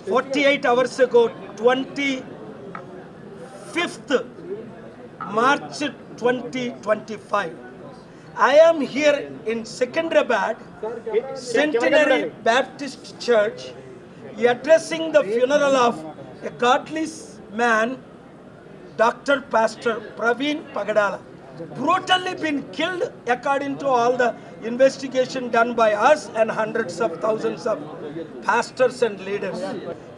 48 hours ago, 25th March 2025. I am here in Secunderabad, Centenary Baptist Church, addressing the funeral of a godly man, Dr. Pastor Praveen Pagadala, brutally been killed according to all the investigation done by us and hundreds of thousands of pastors and leaders.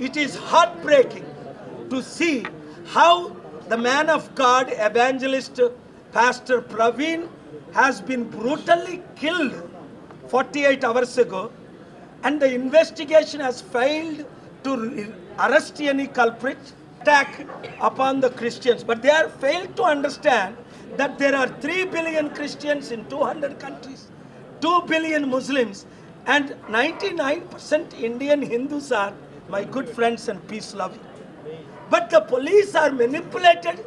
It is heartbreaking to see how the man of God, evangelist Pastor Praveen, has been brutally killed 48 hours ago, and the investigation has failed to arrest any culprit, attack upon the Christians. But they have failed to understand that there are 3 billion Christians in 200 countries, 2 billion Muslims, and 99% Indian Hindus are my good friends and peace-loving. But the police are manipulated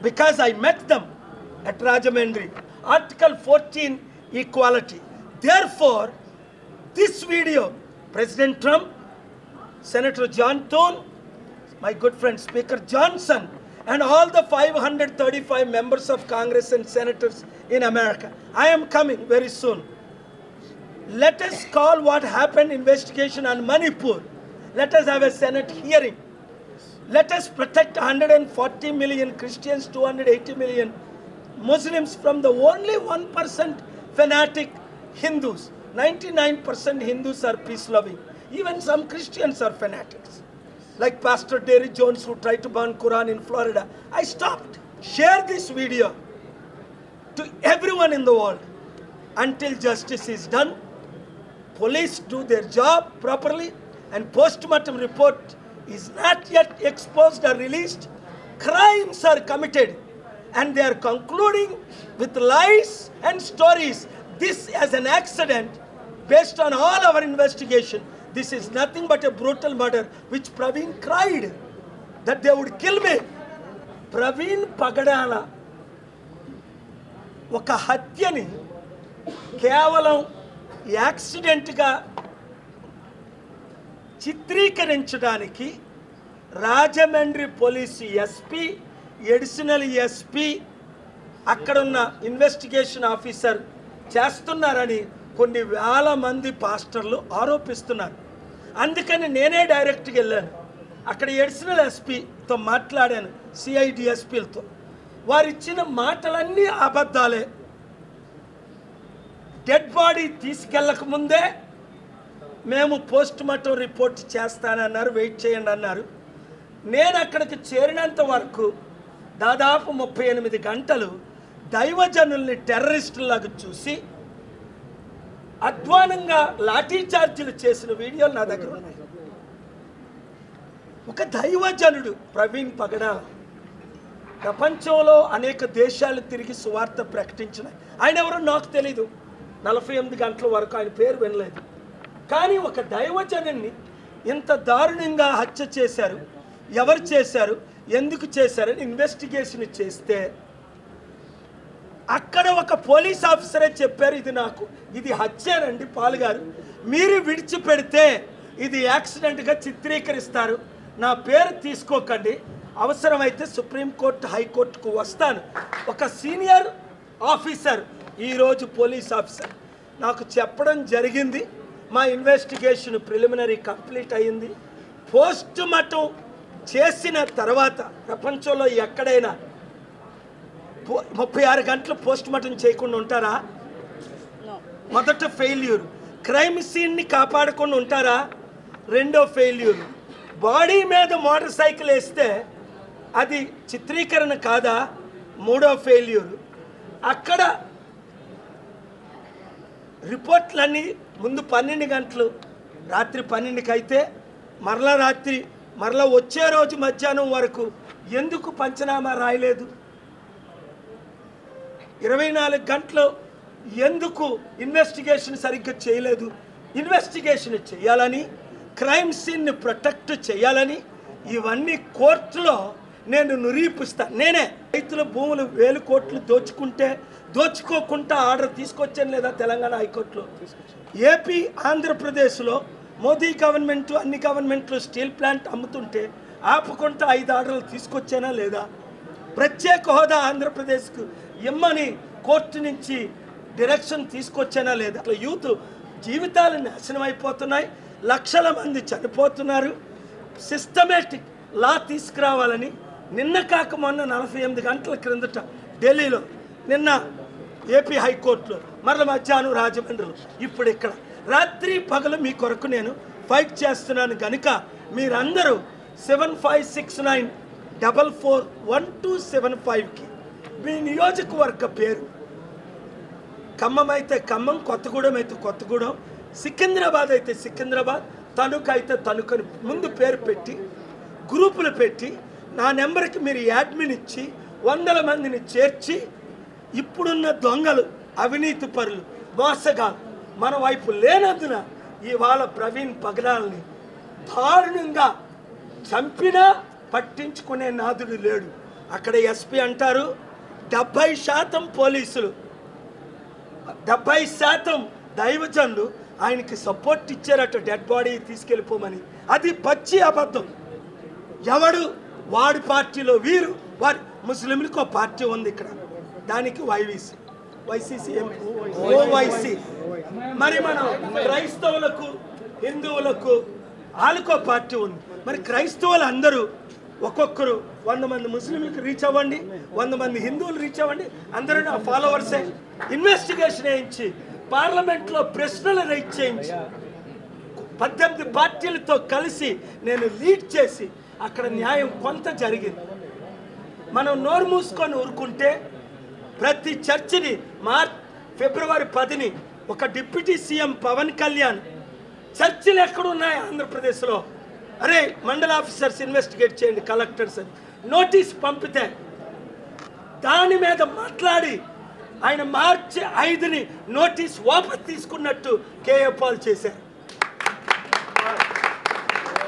because I met them at Rajamandri. Article 14, equality. Therefore, this video, President Trump, Senator John Thune, my good friend Speaker Johnson, and all the 535 members of Congress and senators in America. I am coming very soon. Let us call what happened investigation on Manipur. Let us have a Senate hearing. Let us protect 140 million Christians, 280 million Muslims from the only 1% fanatic Hindus. 99% Hindus are peace-loving. Even some Christians are fanatics. Like Pastor Derry Jones, who tried to burn Quran in Florida. I stopped. Share this video to everyone in the world. Until justice is done, police do their job properly, and postmortem report is not yet exposed or released. Crimes are committed, and they are concluding with lies and stories. This as an accident, based on all our investigation, this is nothing but a brutal murder, which Praveen cried that they would kill me. Praveen Pagadala, oka hatyani kevalam accident ga చిత్రీకరించడానికి Rajahmundry police SP, additional SP, అక్కడున్న investigation officer చేస్తున్నారని కొన్ని వేల మంది పాస్టర్లు ఆరోపిస్తున్నారు. అందుకని నేనే డైరెక్ట్గా వెళ్ళాను. అక్కడ అడిషనల్ ఎస్పీతో మాట్లాడాను, సిఐడిఎస్పీలతో. వారు ఇచ్చిన మాటలన్నీ అబద్ధాలే. డెడ్ బాడీ తీసుకెళ్ళక ముందే మేము పోస్ట్మార్టం రిపోర్ట్ చేస్తానన్నారు, వెయిట్ చేయండి అన్నారు. నేను అక్కడికి చేరినంత వరకు దాదాపు 38 గంటలు దైవజనుల్ని టెర్రరిస్టులాగా చూసి అధ్వానంగా లాఠీ చార్జీలు చేసిన వీడియోలు నా దగ్గర ఉన్నాయి. ఒక దైవజనుడు ప్రవీణ్ పగడాల ప్రపంచంలో అనేక దేశాలు తిరిగి సువార్త ప్రకటించిన ఆయన ఎవరో నాకు తెలీదు. 48 గంటల వరకు ఆయన పేరు వినలేదు. కానీ ఒక దైవజనుని ఇంత దారుణంగా హత్య చేశారు. ఎవరు చేశారు, ఎందుకు చేశారని ఇన్వెస్టిగేషన్ చేస్తే అక్కడ ఒక పోలీస్ ఆఫీసరే చెప్పారు, ఇది హత్యేనండి పాల్గారు, మీరు విడిచిపెడితే ఇది యాక్సిడెంట్గా చిత్రీకరిస్తారు, నా పేరు తీసుకోకండి, అవసరమైతే సుప్రీంకోర్టు హైకోర్టుకు వస్తాను. ఒక సీనియర్ ఆఫీసర్, ఈరోజు పోలీస్ ఆఫీసర్ నాకు చెప్పడం జరిగింది. మా ఇన్వెస్టిగేషన్ ప్రిలిమినరీ కంప్లీట్ అయ్యింది. పోస్ట్ మార్టం చేసిన తర్వాత ప్రపంచంలో ఎక్కడైనా 36 గంటలు పోస్ట్ మార్టం చేయకుండా ఉంటారా? మొదట ఫెయిల్యూర్. క్రైమ్ సీన్ని కాపాడకుండా ఉంటారా? రెండో ఫెయిల్యూర్. బాడీ మీద మోటార్ సైకిల్ వేస్తే అది చిత్రీకరణ కాదా? మూడో ఫెయిల్యూర్. అక్కడ రిపోర్ట్లన్నీ ముందు 12 గంటలు, రాత్రి 12కి అయితే మరలా వచ్చే రోజు మధ్యాహ్నం వరకు ఎందుకు పంచనామా రాయలేదు? 24 గంటలు ఎందుకు ఇన్వెస్టిగేషన్ సరిగ్గా చేయలేదు? ఇన్వెస్టిగేషన్ చేయాలని, క్రైమ్ సీన్ని ప్రొటెక్ట్ చేయాలని ఇవన్నీ కోర్టులో నేను నిరూపిస్తాను. నేనే రైతుల భూములు 1000 కోట్లు దోచుకోకుండా ఆర్డర్ తీసుకొచ్చాను లేదా తెలంగాణ హైకోర్టులో. ఏపీ ఆంధ్రప్రదేశ్లో మోదీ గవర్నమెంట్ అన్ని గవర్నమెంట్లు స్టీల్ ప్లాంట్ అమ్ముతుంటే ఆపుకుంటూ 5 ఆర్డర్లు తీసుకొచ్చానా లేదా? ప్రత్యేక హోదా ఆంధ్రప్రదేశ్కు ఇమ్మని కోర్టు నుంచి డైరెక్షన్ తీసుకొచ్చానా లేదా? అట్లా యూత్ జీవితాలు నాశనం అయిపోతున్నాయి, లక్షల మంది చనిపోతున్నారు. సిస్టమేటిక్ లా తీసుకురావాలని నిన్న కాక మొన్న 48 గంటల క్రిందట ఢిల్లీలో, నిన్న ఏపీ హైకోర్టులో, మరల మధ్యాహ్నం రాజమండ్రిలో, ఇప్పుడు ఇక్కడ రాత్రి పగలు మీ కొరకు నేను ఫైట్ చేస్తున్నాను కనుక మీరందరూ 75644125కి మీ నియోజకవర్గ పేరు, ఖమ్మం అయితే ఖమ్మం, కొత్తగూడెం అయితే కొత్తగూడెం, సికింద్రాబాద్ అయితే సికింద్రాబాద్, తణుకు అయితే తణుకు ముందు పేరు పెట్టి గ్రూపులు పెట్టి నా నెంబర్కి మీరు యాడ్మిన్ ఇచ్చి 100 మందిని చేర్చి ఇప్పుడున్న దొంగలు, అవినీతి పరులు, మోసగాలు మన వైపు లేనందున ఇవాళ ప్రవీణ్ పగడాల్ని దారుణంగా చంపినా పట్టించుకునే నాదుడు లేడు. అక్కడ ఎస్పీ అంటారు 70% పోలీసులు, 70% దైవజనులు ఆయనకి సపోర్ట్ ఇచ్చారట డెడ్ బాడీ తీసుకెళ్ళిపోమని. అది పచ్చి అబద్ధం. ఎవడు వాడి పార్టీలో వీరు, వారి ముస్లింలకు ఒక పార్టీ ఉంది ఇక్కడ, దానికి వైసీసీ ఓవైసీ. మరి మనం క్రైస్తవులకు హిందువులకు వాళ్ళకో పార్టీ ఉంది. మరి క్రైస్తవులు అందరూ ఒక్కొక్కరు 100 మంది ముస్లింలకు రీచ్ అవ్వండి, 100 మంది హిందువులు రీచ్ అవ్వండి, అందరూ నా ఫాలోవర్సే. ఇన్వెస్టిగేషన్ వేయించి పార్లమెంట్లో ప్రశ్నలు రైట్ చేయించి 18 పార్టీలతో కలిసి నేను లీడ్ చేసి అక్కడ న్యాయం కొంత జరిగింది. మనం నోరు మూసుకొని ఊరుకుంటే ప్రతి చర్చిని ఫిబ్రవరి 10ని ఒక డిప్యూటీ సీఎం పవన్ కళ్యాణ్ చర్చిలు ఎక్కడున్నాయి ఆంధ్రప్రదేశ్లో, అరే మండల ఆఫీసర్స్ ఇన్వెస్టిగేట్ చేయండి కలెక్టర్స్ అని నోటీస్ పంపితే దాని మీద మాట్లాడి ఆయన మార్చి 5ని నోటీస్ వాపస్ తీసుకున్నట్టు కేఏ పాల్ చేశారు.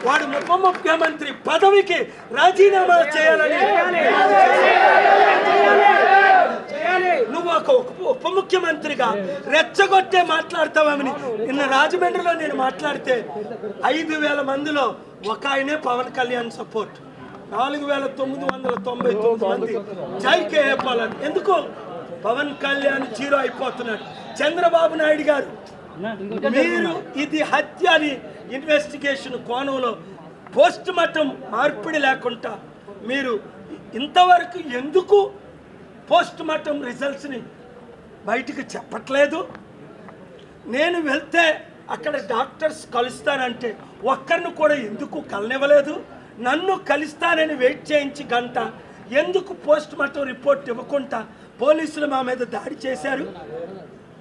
వాడు ఉప ముఖ్యమంత్రి పదవికి రాజీనామా చేయాలని. నువ్వు ఒక ఉప ముఖ్యమంత్రిగా రెచ్చగొట్టే మాట్లాడతావని నిన్న రాజమండ్రిలో నేను మాట్లాడితే 5,000 మందిలో ఒక ఆయనే పవన్ కళ్యాణ్ సపోర్ట్, 4,999 మంది జై కేఏ పాల్. ఎందుకు పవన్ కళ్యాణ్ జీరో అయిపోతున్నాడు? చంద్రబాబు నాయుడు గారు మీరు ఇది హత్య అని ఇన్వెస్టిగేషన్ కోణంలో పోస్ట్ మార్టం మార్పిడి లేకుండా మీరు ఇంతవరకు ఎందుకు పోస్ట్ మార్టం రిజల్ట్స్ని బయటికి చెప్పట్లేదు? నేను వెళ్తే అక్కడ డాక్టర్స్ కలుస్తానంటే ఒక్కరిని కూడా ఎందుకు కలనివ్వలేదు? నన్ను కలుస్తానని వెయిట్ చేయించి గంట ఎందుకు పోస్ట్ మార్టం రిపోర్ట్ ఇవ్వకుండా పోలీసులు మా మీద దాడి చేశారు?